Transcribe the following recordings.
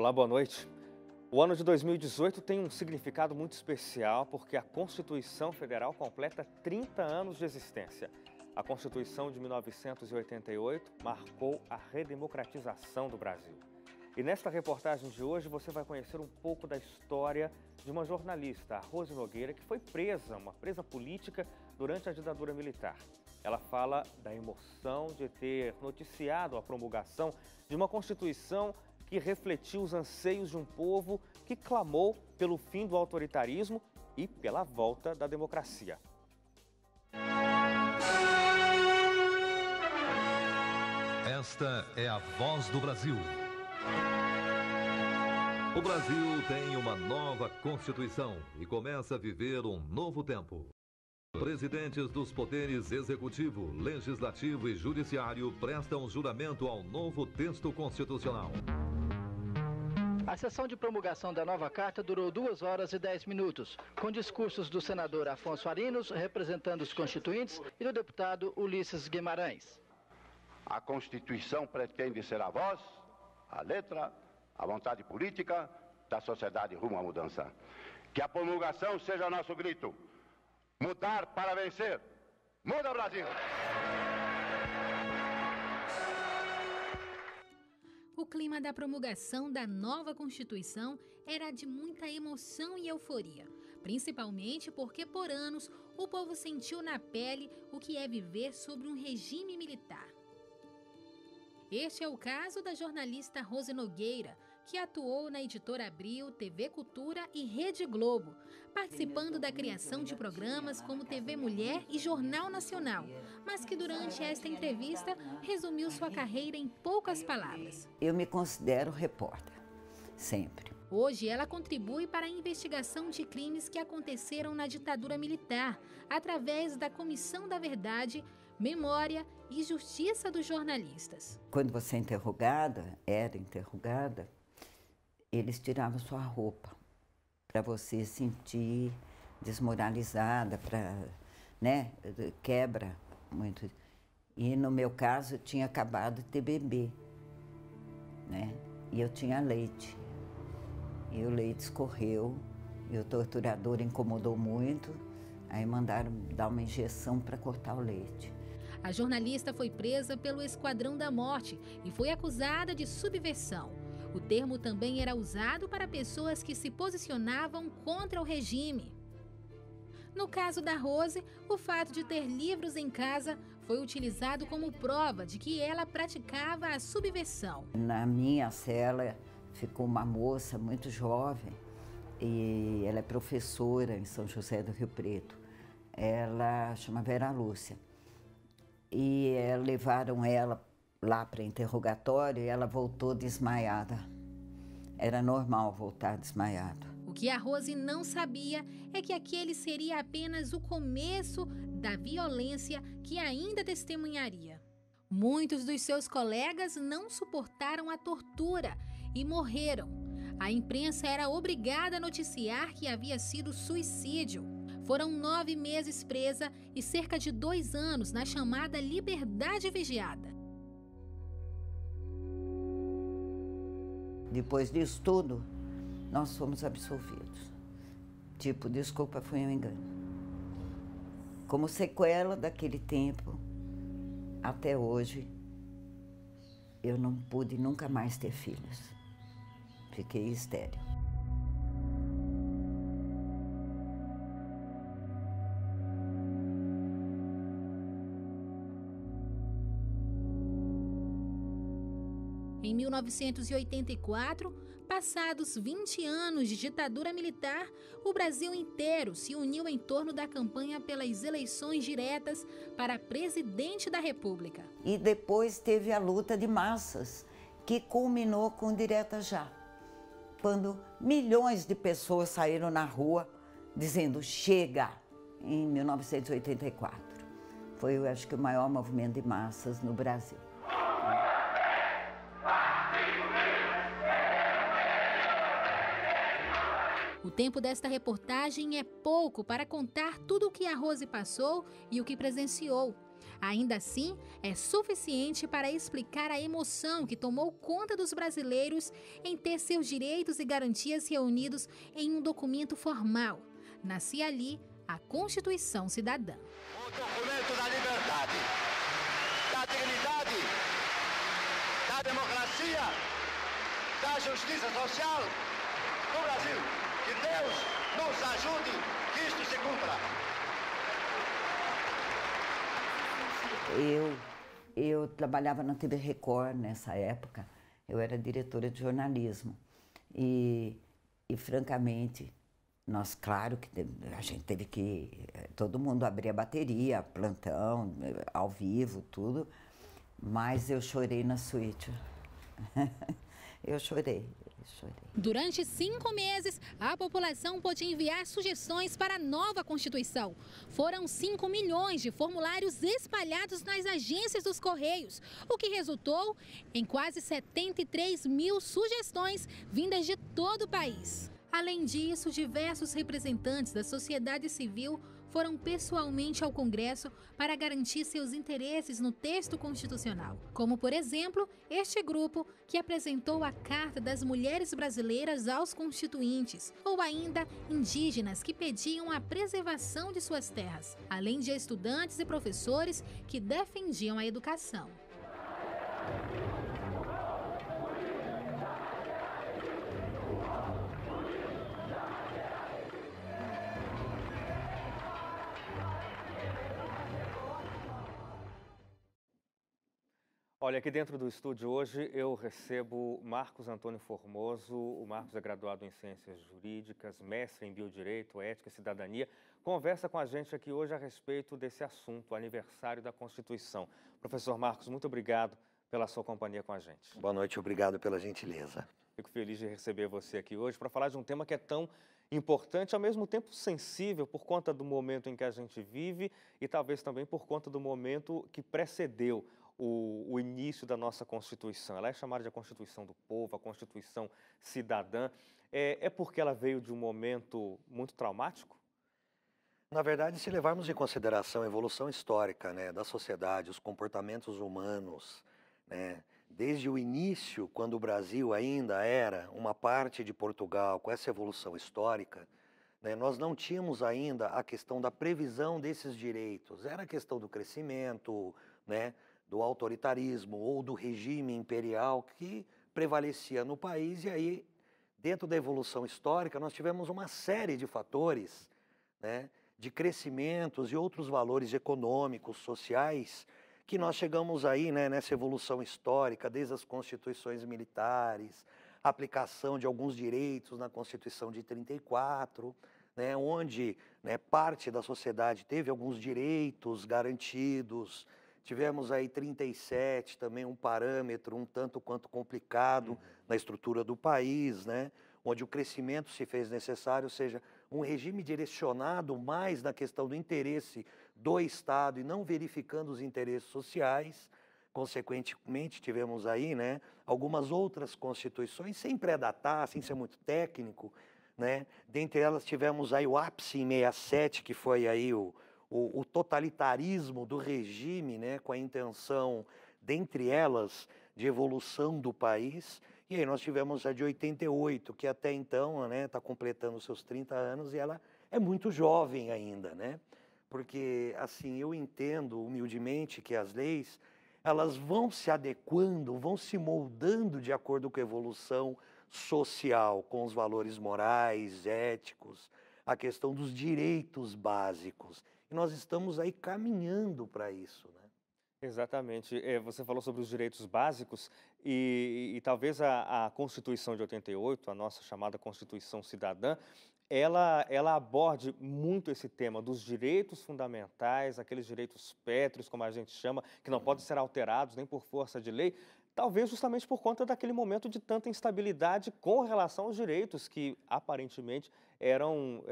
Olá, boa noite. O ano de 2018 tem um significado muito especial porque a Constituição Federal completa 30 anos de existência. A Constituição de 1988 marcou a redemocratização do Brasil. E nesta reportagem de hoje você vai conhecer um pouco da história de uma jornalista, a Rose Nogueira, que foi presa, uma presa política durante a ditadura militar. Ela fala da emoção de ter noticiado a promulgação de uma Constituição que refletiu os anseios de um povo que clamou pelo fim do autoritarismo e pela volta da democracia. Esta é a voz do Brasil. O Brasil tem uma nova Constituição e começa a viver um novo tempo. Presidentes dos poderes executivo, legislativo e judiciário prestam juramento ao novo texto constitucional. A sessão de promulgação da nova carta durou 2 horas e 10 minutos, com discursos do senador Afonso Arinos, representando os constituintes, e do deputado Ulisses Guimarães. A Constituição pretende ser a voz, a letra, a vontade política da sociedade rumo à mudança. Que a promulgação seja nosso grito. Mudar para vencer. Muda, Brasil! O clima da promulgação da nova Constituição era de muita emoção e euforia, principalmente porque por anos o povo sentiu na pele o que é viver sob um regime militar. Este é o caso da jornalista Rose Nogueira, que atuou na Editora Abril, TV Cultura e Rede Globo, participando da criação de programas como TV Mulher e Jornal Nacional, mas que durante esta entrevista resumiu sua carreira em poucas palavras. Eu me considero repórter, sempre. Hoje ela contribui para a investigação de crimes que aconteceram na ditadura militar, através da Comissão da Verdade, Memória e Justiça dos Jornalistas. Quando você era interrogada, eles tiravam sua roupa para você sentir desmoralizada, quebra muito. E no meu caso, eu tinha acabado de ter bebê, e eu tinha leite. E o leite escorreu, e o torturador incomodou muito, aí mandaram dar uma injeção para cortar o leite. A jornalista foi presa pelo Esquadrão da Morte e foi acusada de subversão. O termo também era usado para pessoas que se posicionavam contra o regime. No caso da Rose, o fato de ter livros em casa foi utilizado como prova de que ela praticava a subversão. Na minha cela ficou uma moça muito jovem e ela é professora em São José do Rio Preto. Ela chama Vera Lúcia. E levaram ela lá para interrogatório e ela voltou desmaiada. Era normal voltar desmaiada. O que a Rose não sabia é que aquele seria apenas o começo da violência que ainda testemunharia. Muitos dos seus colegas não suportaram a tortura e morreram. A imprensa era obrigada a noticiar que havia sido suicídio. Foram 9 meses presa e cerca de 2 anos na chamada liberdade vigiada. Depois disso tudo, nós fomos absolvidos. Desculpa, foi um engano. Como sequela daquele tempo, até hoje, eu não pude nunca mais ter filhos. Fiquei estéril. Em 1984, passados 20 anos de ditadura militar, o Brasil inteiro se uniu em torno da campanha pelas eleições diretas para presidente da República. E depois teve a luta de massas, que culminou com Direta Já, quando milhões de pessoas saíram na rua dizendo chega, em 1984. Foi, eu acho que, o maior movimento de massas no Brasil. O tempo desta reportagem é pouco para contar tudo o que a Rose passou e o que presenciou. Ainda assim, é suficiente para explicar a emoção que tomou conta dos brasileiros em ter seus direitos e garantias reunidos em um documento formal. Nascia ali a Constituição Cidadã. O documento da liberdade, da dignidade, da democracia, da justiça social do Brasil. Que Deus nos ajude que isto se cumpra. Eu trabalhava na TV Record nessa época, eu era diretora de jornalismo e francamente, claro que a gente teve que, todo mundo abrir a bateria, plantão, ao vivo, tudo, mas eu chorei na suíte. Eu chorei. Durante 5 meses, a população pôde enviar sugestões para a nova Constituição. Foram 5 milhões de formulários espalhados nas agências dos Correios, o que resultou em quase 73 mil sugestões vindas de todo o país. Além disso, diversos representantes da sociedade civil foram pessoalmente ao Congresso para garantir seus interesses no texto constitucional. Como, por exemplo, este grupo que apresentou a Carta das Mulheres Brasileiras aos Constituintes, ou ainda indígenas que pediam a preservação de suas terras, além de estudantes e professores que defendiam a educação. Olha, aqui dentro do estúdio hoje eu recebo Marcos Antônio Formoso. O Marcos é graduado em Ciências Jurídicas, mestre em Biodireito, Ética e Cidadania. Conversa com a gente aqui hoje a respeito desse assunto, o aniversário da Constituição. Professor Marcos, muito obrigado pela sua companhia com a gente. Boa noite, obrigado pela gentileza. Fico feliz de receber você aqui hoje para falar de um tema que é tão importante, ao mesmo tempo sensível por conta do momento em que a gente vive e talvez também por conta do momento que precedeu o início da nossa Constituição. Ela é chamada de a Constituição do Povo, a Constituição Cidadã. É porque ela veio de um momento muito traumático? Na verdade, se levarmos em consideração a evolução histórica, né, da sociedade, os comportamentos humanos, né, desde o início, quando o Brasil ainda era uma parte de Portugal, com essa evolução histórica, né, nós não tínhamos ainda a questão da previsão desses direitos. Era a questão do crescimento, né, do autoritarismo ou do regime imperial que prevalecia no país. E aí, dentro da evolução histórica, nós tivemos uma série de fatores, né, de crescimentos e outros valores econômicos, sociais, que nós chegamos aí, né, nessa evolução histórica, desde as constituições militares, a aplicação de alguns direitos na Constituição de 34, né, onde, né, parte da sociedade teve alguns direitos garantidos. Tivemos aí 37, também um parâmetro um tanto quanto complicado na estrutura do país, né? Onde o crescimento se fez necessário, ou seja, um regime direcionado mais na questão do interesse do Estado e não verificando os interesses sociais. Consequentemente, tivemos aí, né, algumas outras constituições, sem pré-datar, sem ser muito técnico, né? Dentre elas tivemos aí o ápice em 67, que foi aí o totalitarismo do regime, né, com a intenção, dentre elas, de evolução do país. E aí nós tivemos a de 88, que até então, né, está completando seus 30 anos e ela é muito jovem ainda, né? Porque, assim, eu entendo humildemente que as leis, elas vão se adequando, vão se moldando de acordo com a evolução social, com os valores morais, éticos, a questão dos direitos básicos. E nós estamos aí caminhando para isso, né? Exatamente. Você falou sobre os direitos básicos e talvez a Constituição de 88, a nossa chamada Constituição Cidadã, ela aborde muito esse tema dos direitos fundamentais, aqueles direitos pétreos, como a gente chama, que não podem ser alterados nem por força de lei, talvez justamente por conta daquele momento de tanta instabilidade com relação aos direitos que aparentemente eram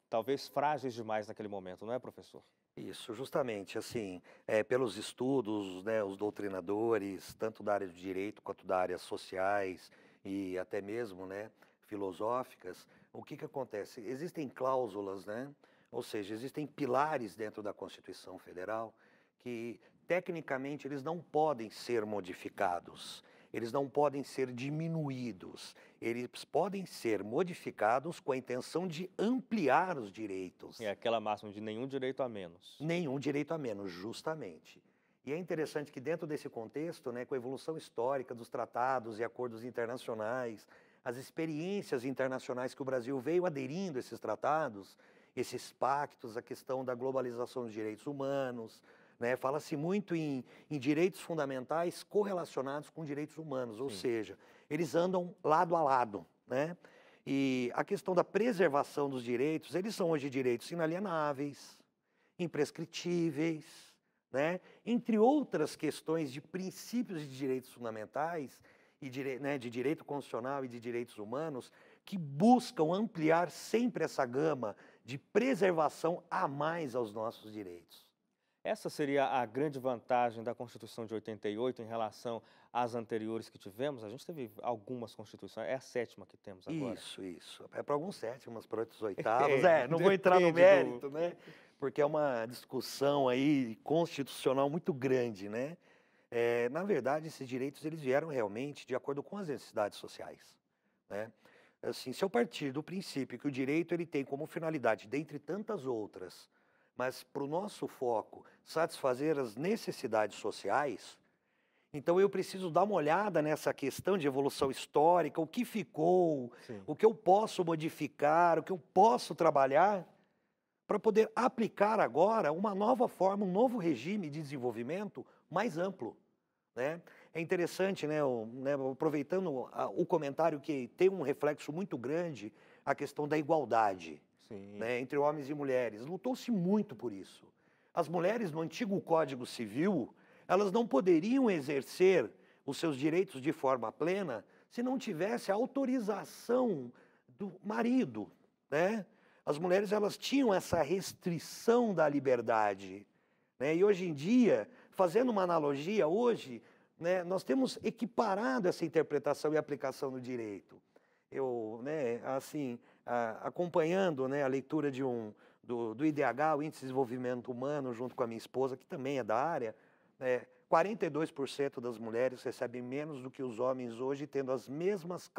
talvez frágeis demais naquele momento, não é, professor? Isso, justamente, assim, pelos estudos, né, os doutrinadores, tanto da área de direito quanto da área sociais e até mesmo, né, filosóficas, o que acontece? Existem cláusulas, né, ou seja, existem pilares dentro da Constituição Federal que tecnicamente eles não podem ser modificados, eles não podem ser diminuídos, eles podem ser modificados com a intenção de ampliar os direitos. É aquela máxima de nenhum direito a menos. Nenhum direito a menos, justamente. E é interessante que dentro desse contexto, né, com a evolução histórica dos tratados e acordos internacionais, as experiências internacionais que o Brasil veio aderindo a esses tratados, esses pactos, a questão da globalização dos direitos humanos, né, fala-se muito em direitos fundamentais correlacionados com direitos humanos, ou seja, eles andam lado a lado, né? E a questão da preservação dos direitos, eles são hoje direitos inalienáveis, imprescritíveis, né? Entre outras questões de princípios de direitos fundamentais, e de direito constitucional e de direitos humanos, que buscam ampliar sempre essa gama de preservação a mais aos nossos direitos. Essa seria a grande vantagem da Constituição de 88 em relação às anteriores que tivemos? A gente teve algumas constituições, é a 7ª que temos agora. Isso. É para alguns 7º, para outros 8º. Não vou entrar no mérito, né? Porque é uma discussão aí constitucional muito grande, né? Na verdade, esses direitos eles vieram realmente de acordo com as necessidades sociais, né? Assim, se eu partir do princípio que o direito ele tem como finalidade, dentre tantas outras, mas para o nosso foco, satisfazer as necessidades sociais, então eu preciso dar uma olhada nessa questão de evolução histórica, o que ficou, o que eu posso modificar, o que eu posso trabalhar, para poder aplicar agora uma nova forma, um novo regime de desenvolvimento mais amplo, né? É interessante, né, aproveitando o comentário que tem um reflexo muito grande, a questão da igualdade, né, entre homens e mulheres. Lutou-se muito por isso. As mulheres no antigo Código Civil, elas não poderiam exercer os seus direitos de forma plena se não tivesse a autorização do marido, né? As mulheres elas tinham essa restrição da liberdade, né? E hoje em dia, fazendo uma analogia, hoje, né, nós temos equiparado essa interpretação e aplicação do direito. Eu, né, assim, acompanhando, né, a leitura do IDH, o Índice de Desenvolvimento Humano, junto com a minha esposa, que também é da área, 42% das mulheres recebem menos do que os homens hoje, tendo as mesmas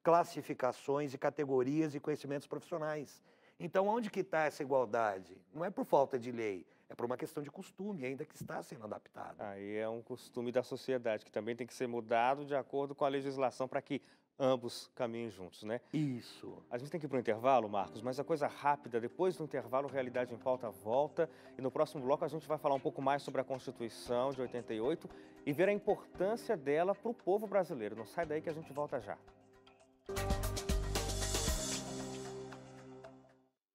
classificações e categorias e conhecimentos profissionais. Então, onde que está essa igualdade? Não é por falta de lei, é por uma questão de costume, ainda que está sendo adaptado. Aí é um costume da sociedade, que também tem que ser mudado de acordo com a legislação para que ambos caminhem juntos, né? Isso. A gente tem que ir para o intervalo, Marcos, mas a coisa rápida, depois do intervalo, Realidade em Pauta volta, e no próximo bloco a gente vai falar um pouco mais sobre a Constituição de 88 e ver a importância dela para o povo brasileiro. Não sai daí que a gente volta já.